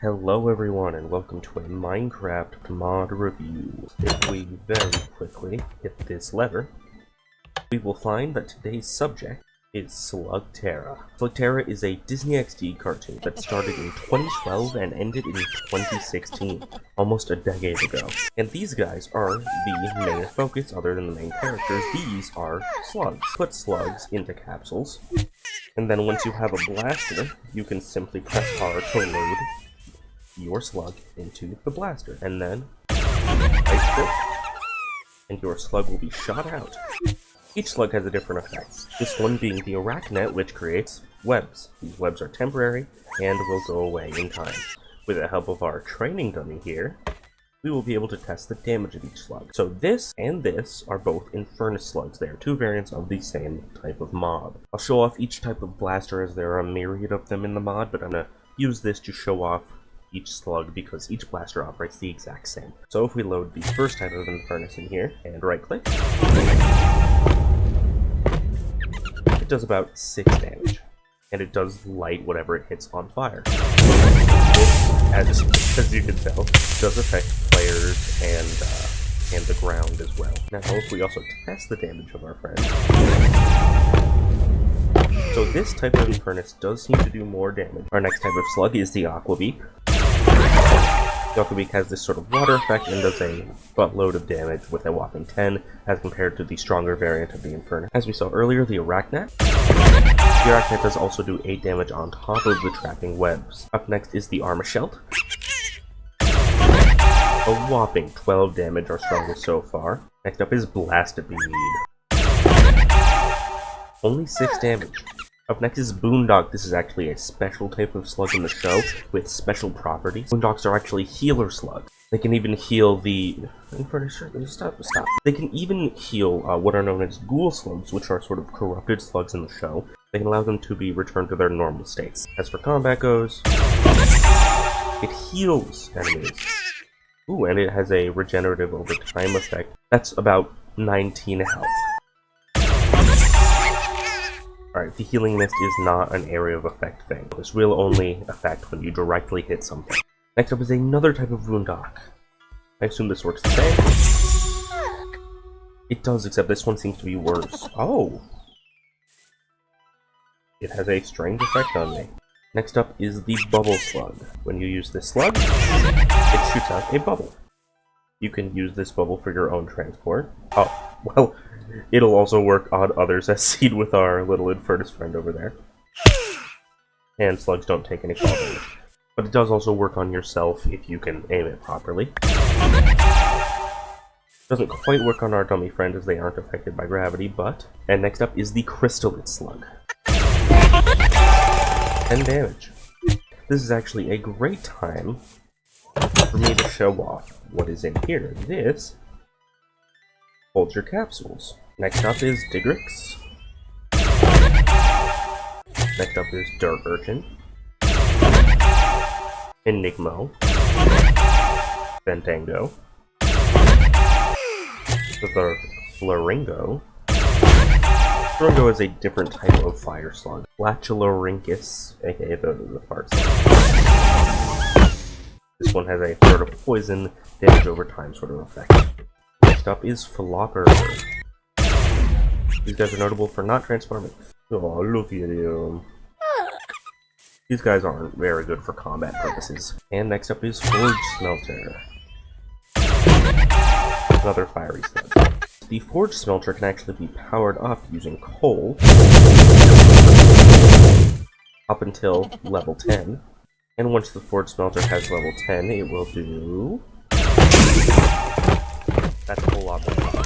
Hello everyone and welcome to a Minecraft mod review. If we very quickly hit this lever, we will find that today's subject is Slugterra. Slugterra is a Disney XD cartoon that started in 2012 and ended in 2016, almost a decade ago. And these guys are the main focus other than the main characters. These are slugs. Put slugs into capsules, and then once you have a blaster, you can simply press R to load your slug into the blaster, and then right click, and your slug will be shot out. Each slug has a different effect, this one being the arachnet, which creates webs. These webs are temporary and will go away in time. With the help of our training dummy here, we will be able to test the damage of each slug. So this and this are both Infernus slugs. They are two variants of the same type of mob. I'll show off each type of blaster as there are a myriad of them in the mod, but I'm going to use this to show off each slug because each blaster operates the exact same. So if we load the first type of Infernus in here and right click, it does about 6 damage, and it does light whatever it hits on fire. This, as you can tell, does affect players and the ground as well. Now if we also test the damage of our friend, so this type of Infernus does seem to do more damage. Our next type of slug is the Aquabeak. The Aquabeak has this sort of water effect and does a buttload of damage with a whopping 10 as compared to the stronger variant of the Infernus. As we saw earlier, the Arachnet. The Arachnet does also do 8 damage on top of the trapping webs. Up next is the Armashelt. A whopping 12 damage, our strongest so far. Next up is Blastabead. Only 6 damage. Up next is Boondock. This is actually a special type of slug in the show with special properties. Boondocks are actually healer slugs. They can even heal the... Stop. They can even heal what are known as ghoul slugs, which are sort of corrupted slugs in the show. They can allow them to be returned to their normal states. As for combat goes, it heals enemies. Ooh, and it has a regenerative over time effect. That's about 19 health. Alright, the healing mist is not an area of effect thing. This will only affect when you directly hit something. Next up is another type of Boondock. I assume this works the same. It does, except this one seems to be worse. Oh! It has a strange effect on me. Next up is the Bubble Slug. When you use this slug, it shoots out a bubble. You can use this bubble for your own transport. Oh, well, it'll also work on others, as seen with our little Infernus friend over there. And slugs don't take any fall damage. But it does also work on yourself if you can aim it properly. Doesn't quite work on our dummy friend as they aren't affected by gravity, but... And next up is the Crystallite Slug. 10 damage. This is actually a great time for me to show off what is in here. This holds your capsules. Next up is Digrix. Next up is Dirt Urchin. Enigmo. Fandango. The Floringo. Floringo is a different type of fire slug. Flatulorhynchus, aka the fart slug. This one has a sort of poison, damage over time sort of effect. Next up is Flopper. These guys are notable for not transforming. Oh, look at him. These guys aren't very good for combat purposes. And next up is Forge Smelter. Another fiery slug. The Forge Smelter can actually be powered up using coal up until level 10. And once the Forge Smelter has level 10, it will do... That's a whole lot more.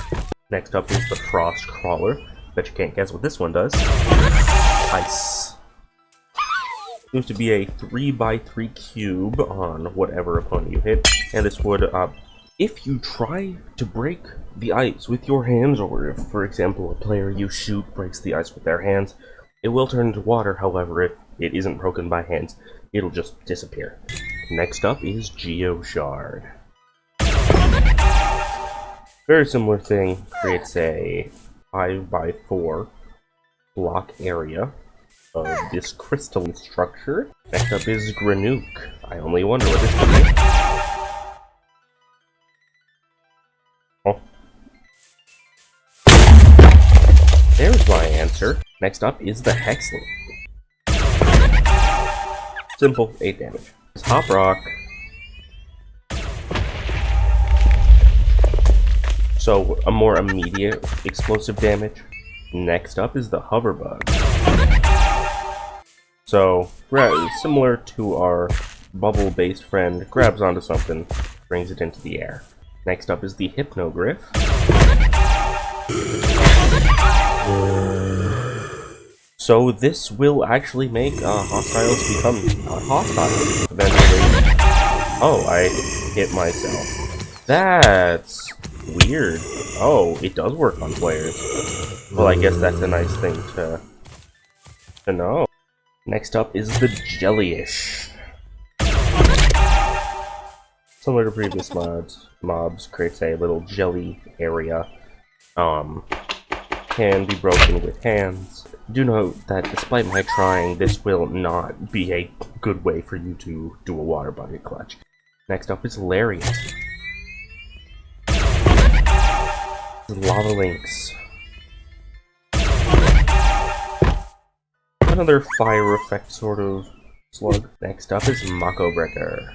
Next up is the Frost Crawler. Bet you can't guess what this one does. Ice. Seems to be a 3x3 cube on whatever opponent you hit. And this would, if you try to break the ice with your hands, or if, for example, a player you shoot breaks the ice with their hands, it will turn into water. However, if it isn't broken by hands, it'll just disappear. Next up is Geoshard. Very similar thing, creates a 5x4 block area of this crystalline structure. Next up is Granook. I only wonder what this could be. Oh. There's my answer. Next up is the Hexling. Simple, 8 damage. It's Hop Rock. So, a more immediate explosive damage. Next up is the Hoverbug. So, similar to our bubble-based friend, grabs onto something, brings it into the air. Next up is the Hypnogriff. So this will actually make hostiles become not hostile eventually. Oh, I hit myself. That's weird. Oh, it does work on players. Well, I guess that's a nice thing to know. Next up is the Jellyish. Similar to previous mobs creates a little jelly area. Can be broken with hands. Do note that despite my trying, this will not be a good way for you to do a water bucket clutch. Next up is Lariat. Lava Lynx. Another fire effect sort of slug. Next up is Mako Breaker.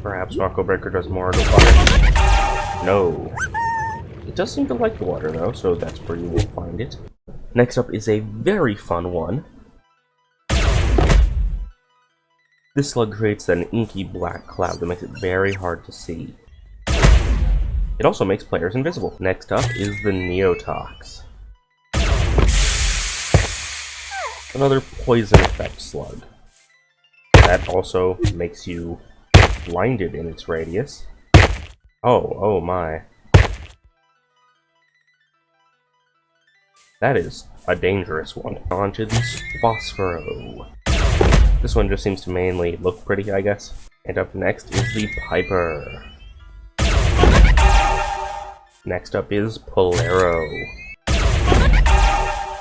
Perhaps Mako Breaker does more of the water. No. It does seem to like the water though, so that's where you will find it. Next up is a very fun one. This slug creates an inky black cloud that makes it very hard to see. It also makes players invisible. Next up is the Neotox. Another poison effect slug. That also makes you blinded in its radius. Oh my. That is a dangerous one. On to the Phosphoro. This one just seems to mainly look pretty, I guess. And up next is the Piper. Next up is Polero.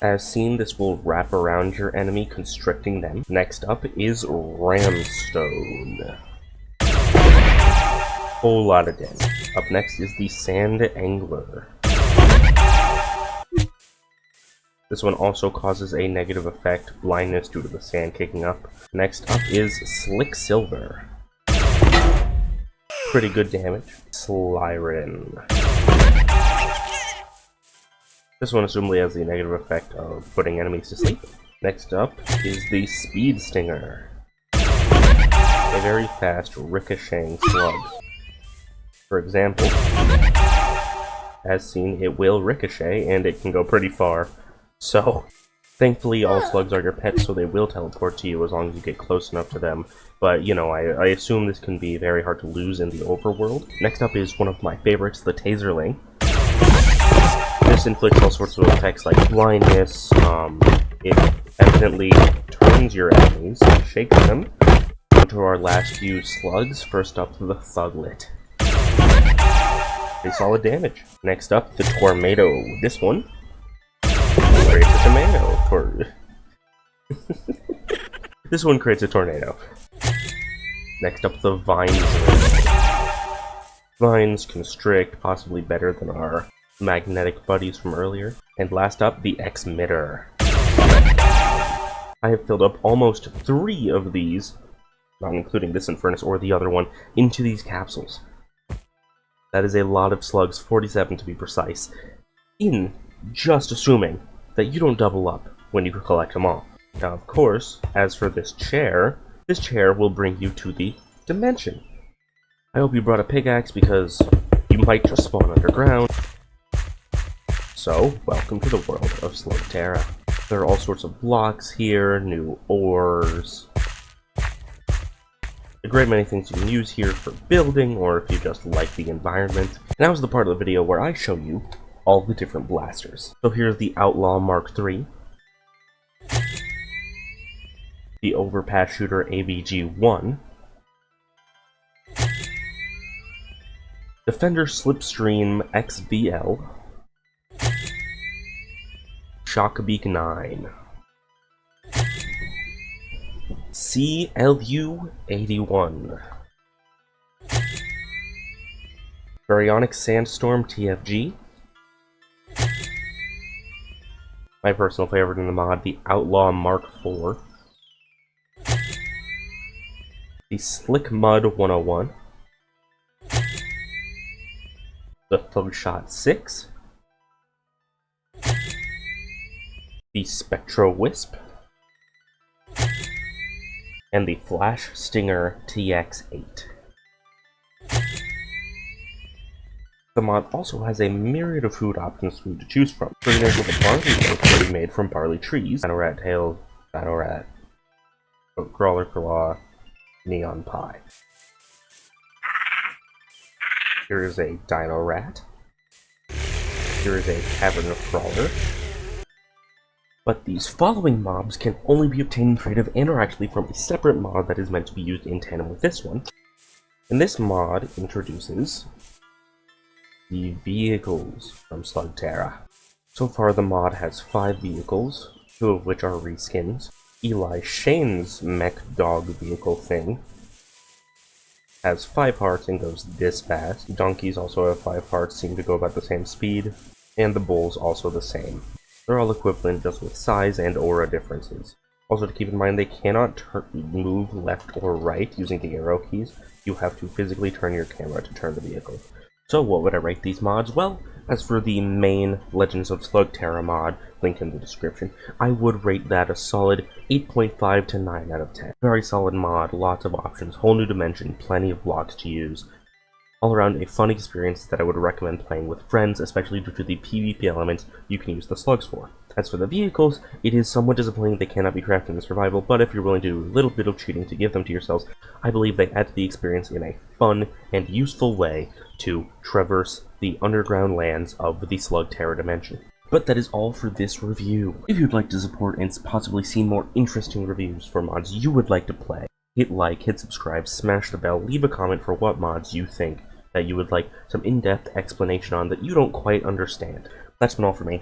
As seen, this will wrap around your enemy, constricting them. Next up is Ramstone. Whole lot of damage. Up next is the Sand Angler. This one also causes a negative effect, blindness due to the sand kicking up. Next up is Slick Silver. Pretty good damage. Slyrin. This one assumably has the negative effect of putting enemies to sleep. Next up is the Speed Stinger. A very fast ricocheting slug. For example, as seen, it will ricochet and it can go pretty far. So, thankfully all slugs are your pets, so they will teleport to you as long as you get close enough to them. But, you know, I assume this can be very hard to lose in the overworld. Next up is one of my favorites, the Taserling. This inflicts all sorts of effects like blindness. It evidently turns your enemies, shakes them. On to our last few slugs. First up, the Thuglet. Pretty solid damage. Next up, the Tornado. This one creates a tomato. This one creates a tornado. Next up, the Vines. Vines constrict, possibly better than our magnetic buddies from earlier. And last up, the X-Mitter. I have filled up almost 3 of these, not including this Infernus or the other one, into these capsules. That is a lot of slugs, 47 to be precise, in just assuming that you don't double up when you collect them all. Now, of course, as for this chair will bring you to the dimension. I hope you brought a pickaxe because you might just spawn underground. So, welcome to the world of Slugterra. There are all sorts of blocks here, new ores, a great many things you can use here for building, or if you just like the environment. Now is the part of the video where I show you all the different blasters. So here's the Outlaw Mark III, the Overpass Shooter AVG-1, Defender Slipstream XVL, Shockbeak 9, CLU81. Baryonic Sandstorm TFG. My personal favorite in the mod, the Outlaw Mark IV. The Slick Mud 101. The Thugshot 6. The Spectro Wisp. And the Flash Stinger TX8. The mod also has a myriad of food options for you to choose from. For example, the barley cake can be made from barley trees, Dino Rat Tail, Dino Rat, Crawler Claw, Neon Pie. Here is a Dino Rat. Here is a Cavern of Crawler. But these following mobs can only be obtained in creative and are actually from a separate mod that is meant to be used in tandem with this one. And this mod introduces the vehicles from Slugterra. So far the mod has 5 vehicles, 2 of which are reskins. Eli Shane's mech dog vehicle thing has 5 hearts and goes this fast. Donkeys also have 5 hearts, seem to go about the same speed, and the bulls also the same. They're all equivalent, just with size and aura differences. Also to keep in mind, they cannot move left or right using the arrow keys. You have to physically turn your camera to turn the vehicle. So what would I rate these mods? Well, as for the main Legends of Slugterra mod, link in the description, I would rate that a solid 8.5 to 9 out of 10. Very solid mod, lots of options, whole new dimension, plenty of blocks to use. All around a fun experience that I would recommend playing with friends, especially due to the PvP elements you can use the slugs for. As for the vehicles, it is somewhat disappointing they cannot be crafted in survival, but if you're willing to do a little bit of cheating to give them to yourselves, I believe they add to the experience in a fun and useful way to traverse the underground lands of the Slugterra dimension. But that is all for this review. If you'd like to support and possibly see more interesting reviews for mods you would like to play, hit like, hit subscribe, smash the bell, leave a comment for what mods you think that you would like some in-depth explanation on that you don't quite understand. That's been all for me.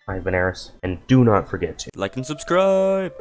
I've been Eris, and do not forget to like and subscribe!